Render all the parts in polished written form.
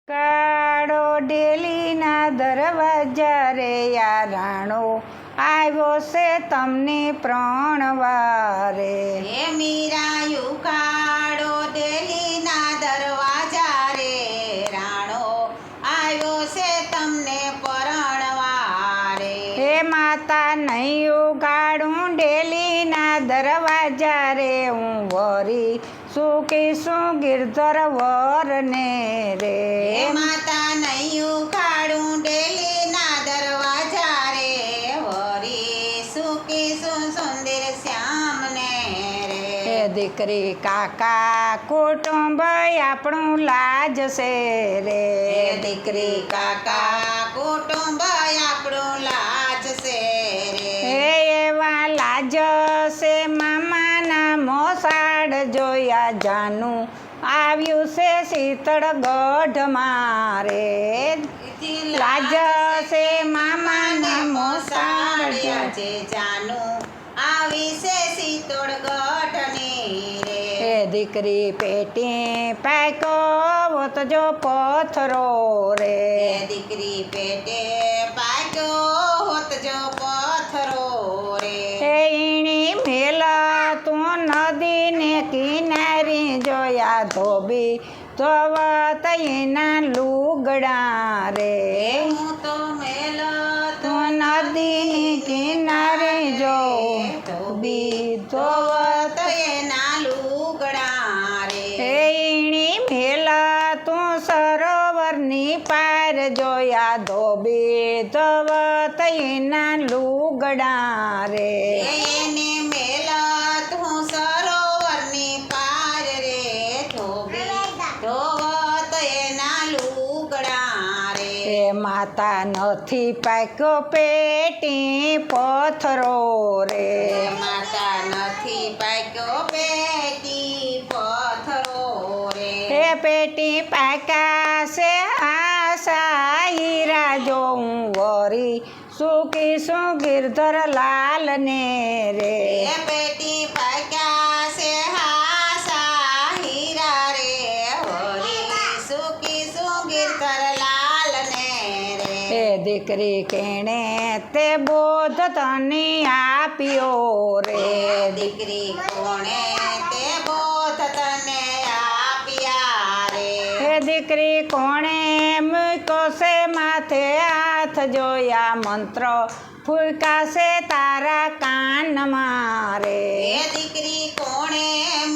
કાળો ડેલીના દરવાજા રે યારાણો આવ્યો છે તમને પ્રણવારે. હે મીરાયું કાળો ડેલીના દરવાજા રે રાણો આવ્યો છે તમને પરણવારે. હે માતા નહીં ઉગાડું ડેલીના દરવાજા રે હું વરી શું ગિરધર વરને રે. હે માતા નહીં ઉખાડું ડેલીના દરવાજા રે વરી શું સુંદર શ્યામને રે. હે દીકરી કાકા કુટુંબ આપણું લાજ છે રે. હે દીકરી કાકા કુટુંબ આપણું લાજ છે રે. હે એવા લાજ છે મામાના મોસાડ જોયા જાનું આવ્યું છે શીતળગઢ મારે. લાજ છે મામાના મોસાડ જે જાનું આવી છે શીતળગઢની રે. હે દીકરી પેટી પાક્યો હોત જો પથરો રે. હે દીકરી પેટે પાક્યો હોત જો પથરો રે. હે ઈણી મેલા તું નદીને કિનારી જોયા ધોબી ધોવત એના લુગડા રે. હું તો મેલો તું નદીની કિનારે જો ધોબી ધોવત એના લુગડા રે. હે ઈણી મેલા તું સરોવરની પાર જોયા ધોબી ધોવત એના લુગડા રે. એને મેલત હું સરોવરની પાર રે ધોવત એના લુગડા રે. હે માતા નથી પાક્યો પેટી પથરો રે. માતા નથી પાક્યો પેટી પથરો રે. હે પેટી પાકા છે આશા હીરા જોઉં વરી શું ગિરધર લાલ ને રે. એ પેટી પાક્યા છે હાસા હીરા રે હોરી શું ગિરધર લાલ ને રે. હે દીકરી કેણે તે બોધ તને આપ્યો રે. દીકરી કોણે તે બોધ તને આપ્યા રે. હે દીકરી કોણે મૂક્યો છે માથે હાથ જોયા મંત્ર ફૂલકાશે તારા કાનમાં રે. એ દીકરી કોણે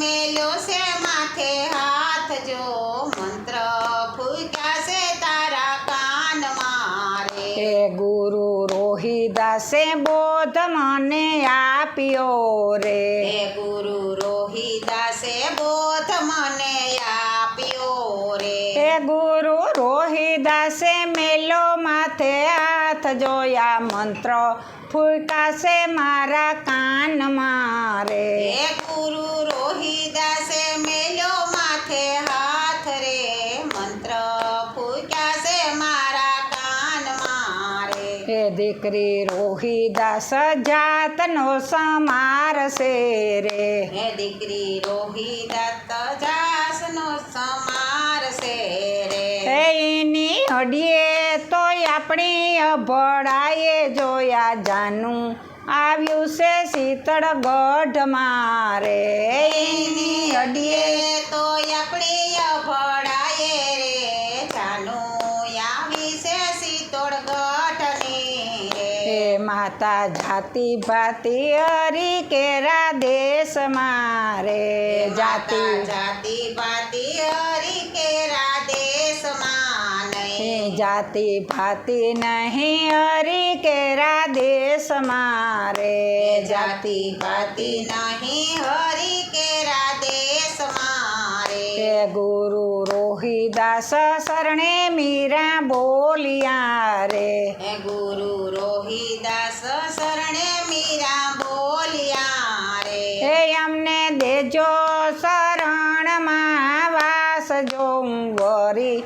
મેલ્યો છે માથે હાથ જો મંત્ર ફૂંક્યા છે તારા કાનમાં રે. હે ગુરુ રોહિદાસે બોધ મને આપ્યો રે. હે ગુરુ રોહિદાસે બોધ મને આપ્યો રે. હે ગુરુ રોહિદાસે મેલો માથે હાથ જોયા મંત્ર ફૂંકાશે મારા કાનમાં રે. હે ગુરુ રોહિદાસે મેલ્યો માથે હાથ રે મંત્ર ફૂંક્યા છે મારા કાનમાં રે. હે દીકરી રોહિદાસ જાતનો સમાર છે રે. હે દીકરી રોહિદાસ જાસનો સમાર છે રે. હે એની હડીએ તોય આપણી અભડાએ જોયા જાનું આવ્યું છે શીતળગઢ મારે. એની હડીએ તો આપણી અભડાએ રે જાનું આવી છે શીતળગઢની રે. હે માતા જાતિ ભાતિ હરી કેરા દેશ મારે. જાતિ જાતિ ભાતિ હરી કેરા દેશમાં હે નહીં. જાતિ ભાતિ નહીં હરી કેરા દેશ મારે. જાતિ ભાતિ નહીં હરી કેરા દેશમાં રે. હે ગુરુ રોહિદાસ શરણે મીરા બોલિયા રે. હે ગુરુ રોહિદાસ શરણે મીરા બોલ્યા રે. હે અમને દેજો શરણમાં વાસ જોઉં વરી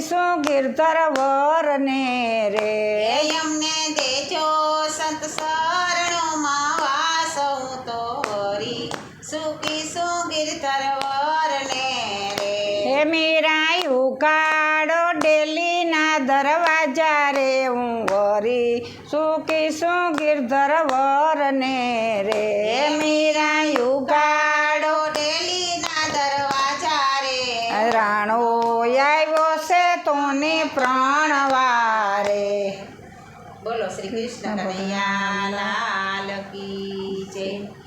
શું ગિરધર વરને રે. હે અમને દેજો સંત શરણોમાં વાસ હું તો હરી સુખી ગિરધર વરને રે. હે મીરા ઉકાળ ડેલીના દરવાજા રે હું વરી સુખીશું ગિરધર વરને રે મીરા ઉગાડો ડેલીના દરવાજા રે રાણો આવ્યો છે તોને પ્રાણવારે બોલો શ્રી કૃષ્ણ કનૈયા લાલ કી જય